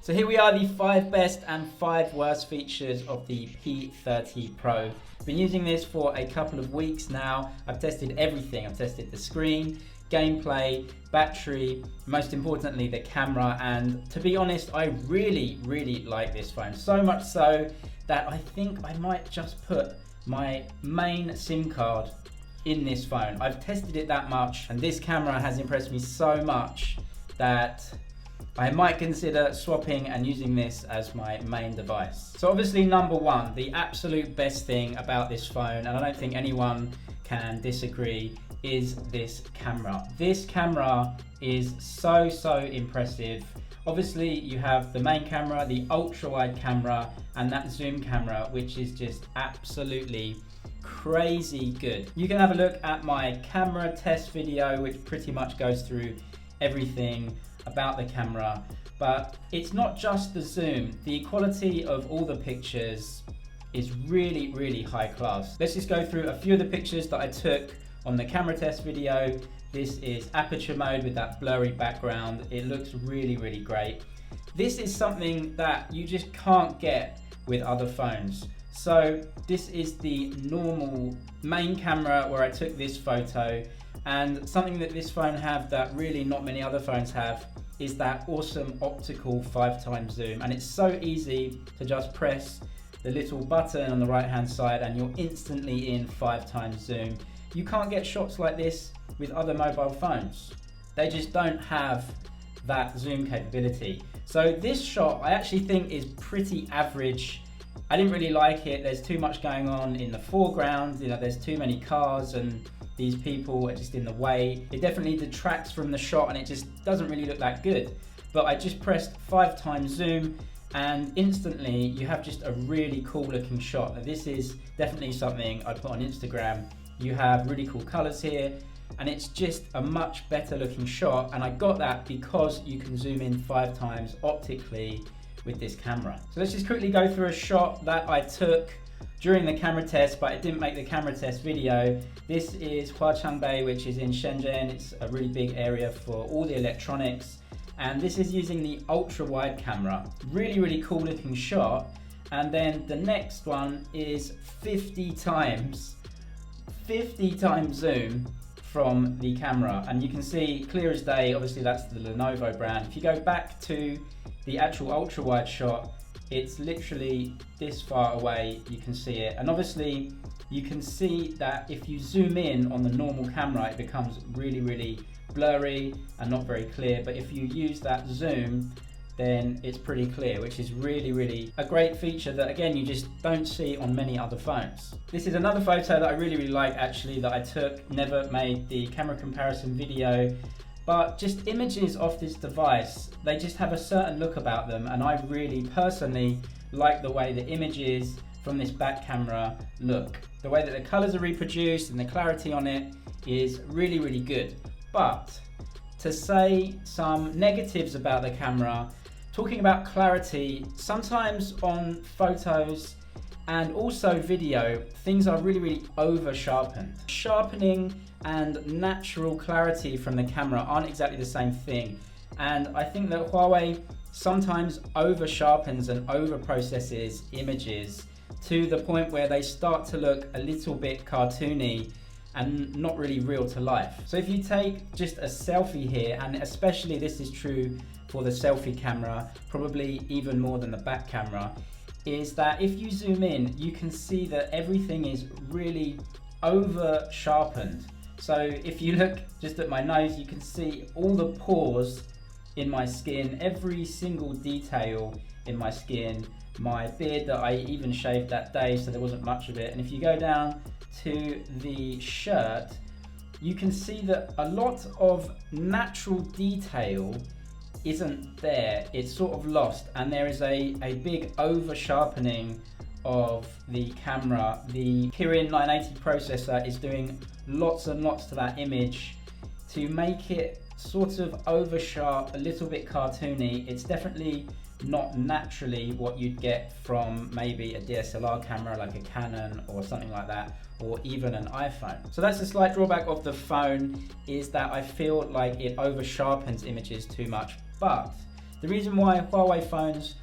So here we are, the 5 best and 5 worst features of the P30 Pro. I've been using this for a couple of weeks now. I've tested everything. I've tested the screen, gameplay, battery, most importantly the camera, and to be honest, I really like this phone. So much so that I think I might just put my main SIM card in this phone. I've tested it that much, and this camera has impressed me so much that I might consider swapping and using this as my main device. So obviously, number one, the absolute best thing about this phone, and I don't think anyone can disagree, is this camera. This camera is so impressive. Obviously, you have the main camera, the ultra wide camera, and that zoom camera, which is just absolutely crazy good. You can have a look at my camera test video, which pretty much goes through everything about the camera, but it's not just the zoom. The quality of all the pictures is really high class. Let's just go through a few of the pictures that I took on the camera test video. This is aperture mode with that blurry background. It looks really great. This is something that you just can't get with other phones. So this is the normal main camera where I took this photo, and something that this phone have that really not many other phones have is that awesome optical 5x zoom. And it's so easy to just press the little button on the right hand side and you're instantly in 5x zoom. You can't get shots like this with other mobile phones. They just don't have that zoom capability. So this shot I actually think is pretty average. I didn't really like it. There's too much going on in the foreground. You know, there's too many cars and these people are just in the way. It definitely detracts from the shot and it just doesn't really look that good. But I just pressed 5x zoom and instantly you have just a really cool looking shot. Now, this is definitely something I'd put on Instagram. You have really cool colors here and it's just a much better looking shot, and I got that because you can zoom in 5x optically with this camera. So let's just quickly go through a shot that I took during the camera test, but it didn't make the camera test video. This is Huawei, which is in Shenzhen. It's a really big area for all the electronics, and this is using the ultra wide camera. Really cool looking shot. And then the next one is 50 times zoom from the camera, and you can see clear as day. Obviously that's the Lenovo brand. If you go back to the actual ultra wide shot, it's literally this far away, you can see it. And obviously you can see that if you zoom in on the normal camera, it becomes really blurry and not very clear. But if you use that zoom, then it's pretty clear, which is really a great feature that again you just don't see on many other phones. This is another photo that I really like actually, that I took. Never made the camera comparison video, but just images off this device, they just have a certain look about them, and I really personally like the way the images from this back camera look. The way that the colors are reproduced and the clarity on it is really good. But to say some negatives about the camera, talking about clarity, sometimes on photos and also video, things are really over sharpened. Sharpening and natural clarity from the camera aren't exactly the same thing. And I think that Huawei sometimes over sharpens and over processes images to the point where they start to look a little bit cartoony and not really real to life. So if you take just a selfie here, and especially this is true for the selfie camera, probably even more than the back camera, is that if you zoom in, you can see that everything is really over sharpened. So if you look just at my nose, you can see all the pores in my skin, every single detail in my skin, my beard that I even shaved that day, so there wasn't much of it. And if you go down to the shirt, you can see that a lot of natural detail isn't there. It's sort of lost, and there is a big over sharpening of the camera. The Kirin 980 processor is doing lots and lots to that image to make it sort of over sharp, a little bit cartoony. It's definitely not naturally what you'd get from maybe a DSLR camera like a Canon or something like that, or even an iPhone. So that's a slight drawback of the phone, is that I feel like it over sharpens images too much. But the The reason why Huawei phones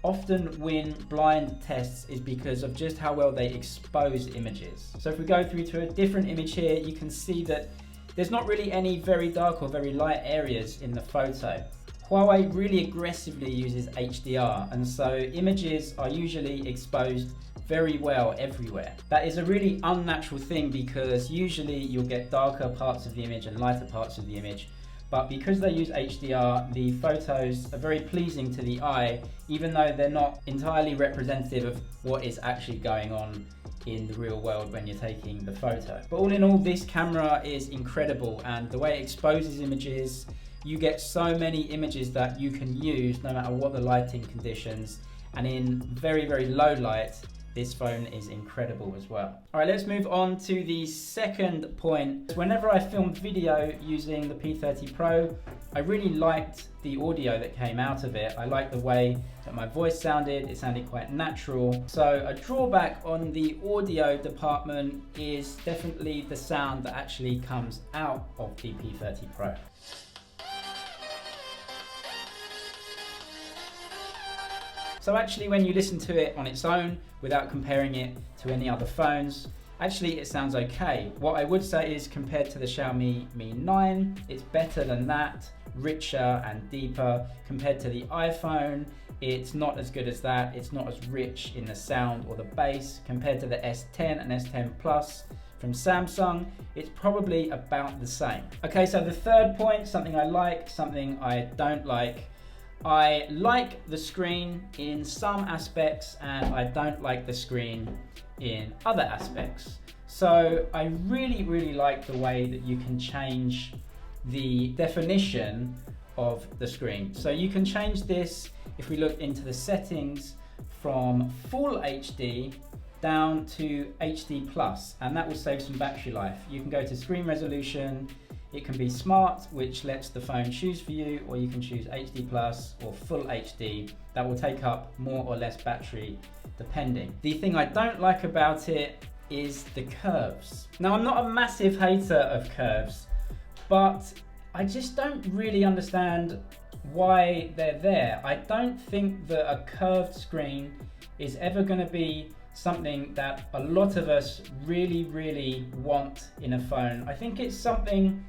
often win blind tests is because of just how well they expose images. So if we go through to a different image here, you can see that there's not really any very dark or very light areas in the photo. Huawei really aggressively uses HDR, and so images are usually exposed very well everywhere. That is a really unnatural thing because usually you'll get darker parts of the image and lighter parts of the image. But because they use HDR, the photos are very pleasing to the eye, even though they're not entirely representative of what is actually going on in the real world when you're taking the photo. But all in all, this camera is incredible, and the way it exposes images, you get so many images that you can use no matter what the lighting conditions, and in very, very low light, this phone is incredible as well. All right, let's move on to the second point. Whenever I filmed video using the P30 Pro, I really liked the audio that came out of it. I liked the way that my voice sounded. It sounded quite natural. So a drawback on the audio department is definitely the sound that actually comes out of the P30 Pro. So actually when you listen to it on its own, without comparing it to any other phones, actually it sounds okay. What I would say is compared to the Xiaomi Mi 9, it's better than that, richer and deeper. Compared to the iPhone, it's not as good as that. It's not as rich in the sound or the bass. Compared to the S10 and S10 Plus from Samsung, it's probably about the same. Okay, so the third point, something I like, something I don't like. I like the screen in some aspects and I don't like the screen in other aspects. So I really like the way that you can change the definition of the screen. So you can change this if we look into the settings from full HD down to HD plus, and that will save some battery life. You can go to screen resolution. It can be smart, which lets the phone choose for you, or you can choose HD plus or full HD. That will take up more or less battery depending. The thing I don't like about it is the curves. Now, I'm not a massive hater of curves, but I just don't really understand why they're there. I don't think that a curved screen is ever going to be something that a lot of us really want in a phone. I think it's something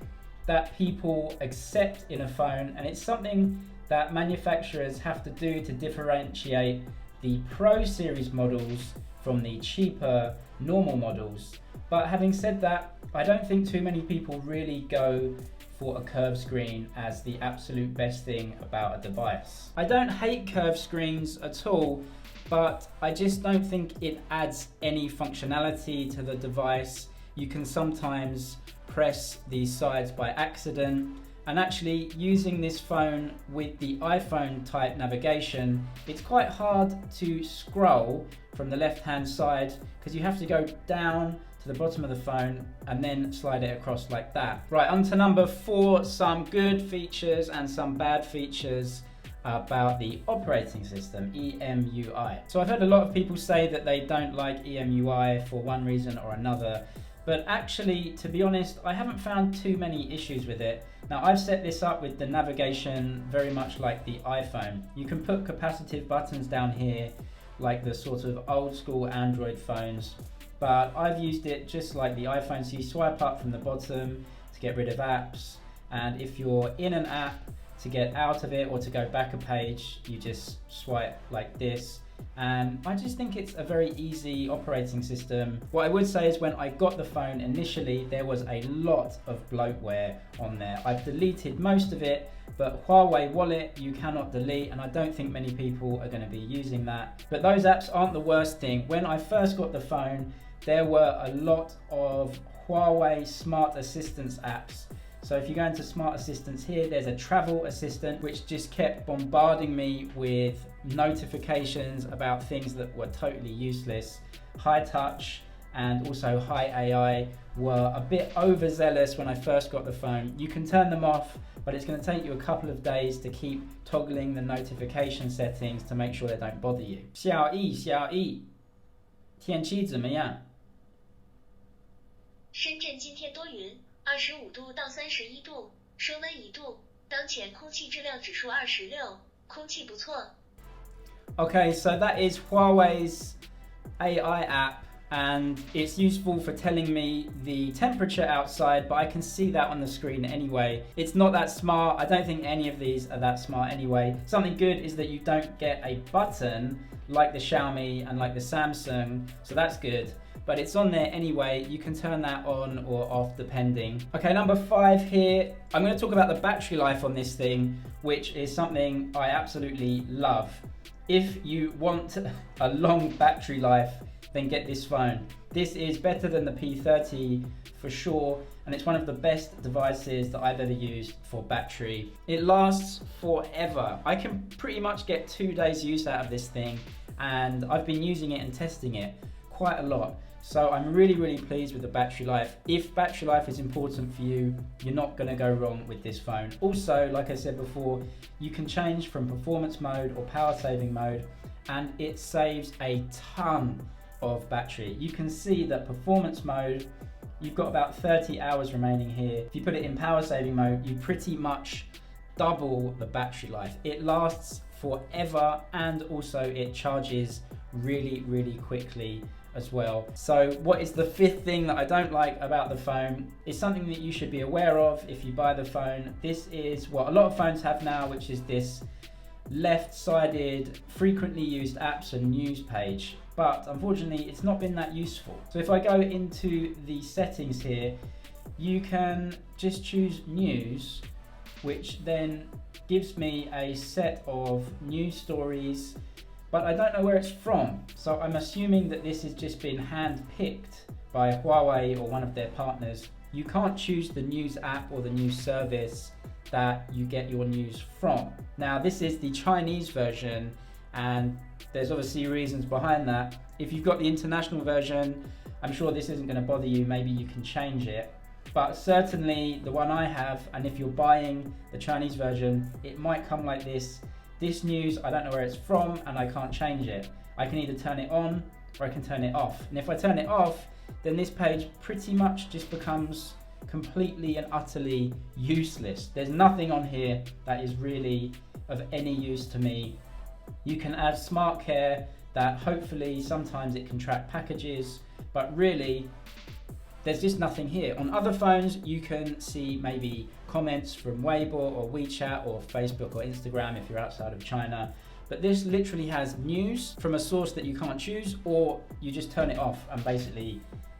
that people accept in a phone, and it's something that manufacturers have to do to differentiate the Pro series models from the cheaper normal models. But having said that, I don't think too many people really go for a curved screen as the absolute best thing about a device. I don't hate curved screens at all, but I just don't think it adds any functionality to the device. You can sometimes press these sides by accident, and actually using this phone with the iPhone type navigation, it's quite hard to scroll from the left hand side because you have to go down to the bottom of the phone and then slide it across like that. Right, on to number 4, some good features and some bad features about the operating system, EMUI. So I've heard a lot of people say that they don't like EMUI for one reason or another, but actually, to be honest, I haven't found too many issues with it. Now, I've set this up with the navigation very much like the iPhone. You can put capacitive buttons down here like the sort of old school Android phones, but I've used it just like the iPhone. So you swipe up from the bottom to get rid of apps, and if you're in an app, to get out of it or to go back a page, you just swipe like this. And I just think it's a very easy operating system. What I would say is when I got the phone initially, there was a lot of bloatware on there. I've deleted most of it, but Huawei Wallet you cannot delete, and I don't think many people are going to be using that. But those apps aren't the worst thing. When I first got the phone, there were a lot of Huawei Smart Assistance apps. So if you go into Smart Assistants here, there's a travel assistant which just kept bombarding me with notifications about things that were totally useless. High Touch and also Hi AI were a bit overzealous when I first got the phone. You can turn them off, but it's going to take you a couple of days to keep toggling the notification settings to make sure they don't bother you. 小易，天气怎么样？深圳今天多云，25度到31度，升温1度，当前空气质量指数26。空气不错。 Okay, so that is Huawei's AI app, and it's useful for telling me the temperature outside, but I can see that on the screen anyway. It's not that smart. I don't think any of these are that smart anyway. Something good is that you don't get a button like the Xiaomi and like the Samsung, so that's good. But it's on there anyway. You can turn that on or off depending. Okay, number 5 here. I'm going to talk about the battery life on this thing, which is something I absolutely love. If you want a long battery life, then get this phone. This is better than the P30 for sure, and it's one of the best devices that I've ever used for battery. It lasts forever. I can pretty much get 2 days use out of this thing, and I've been using it and testing it quite a lot. So I'm really pleased with the battery life. If battery life is important for you, you're not going to go wrong with this phone. Also, like I said before, you can change from performance mode or power saving mode, and it saves a ton of battery. You can see that performance mode, you've got about 30 hours remaining here. If you put it in power saving mode, you pretty much double the battery life. It lasts forever, and also it charges really quickly as well. So what is the 5th thing that I don't like about the phone? It's something that you should be aware of if you buy the phone. This is what a lot of phones have now, which is this left-sided frequently used apps and news page, but unfortunately it's not been that useful. So if I go into the settings here, you can just choose news, which then gives me a set of news stories, but I don't know where it's from. So I'm assuming that this has just been hand-picked by Huawei or one of their partners. You can't choose the news app or the news service that you get your news from. Now this is the Chinese version, and there's obviously reasons behind that. If you've got the international version, I'm sure this isn't going to bother you. Maybe you can change it. But certainly the one I have, and if you're buying the Chinese version, it might come like this. This news, I don't know where it's from, and I can't change it. I can either turn it on or I can turn it off. And if I turn it off, then this page pretty much just becomes completely and utterly useless. There's nothing on here that is really of any use to me. You can add smart care that hopefully sometimes it can track packages, but really there's just nothing here. On other phones, you can see maybe comments from Weibo or WeChat or Facebook or Instagram if you're outside of China. But this literally has news from a source that you can't choose, or you just turn it off and basically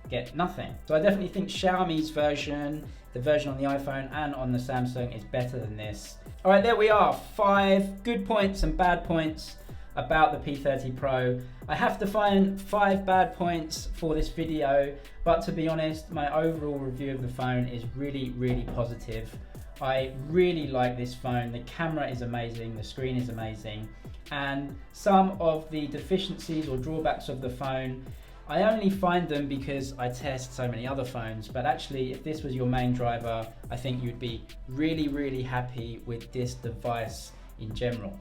get nothing. So I definitely think Xiaomi's version, the version on the iPhone and on the Samsung, is better than this. All right, there we are. 5 good points and bad points about the P30 Pro. I have to find 5 bad points for this video, but to be honest, my overall review of the phone is really positive. I really like this phone. The camera is amazing, the screen is amazing, and some of the deficiencies or drawbacks of the phone, I only find them because I test so many other phones, but actually if this was your main driver, I think you'd be really happy with this device in general.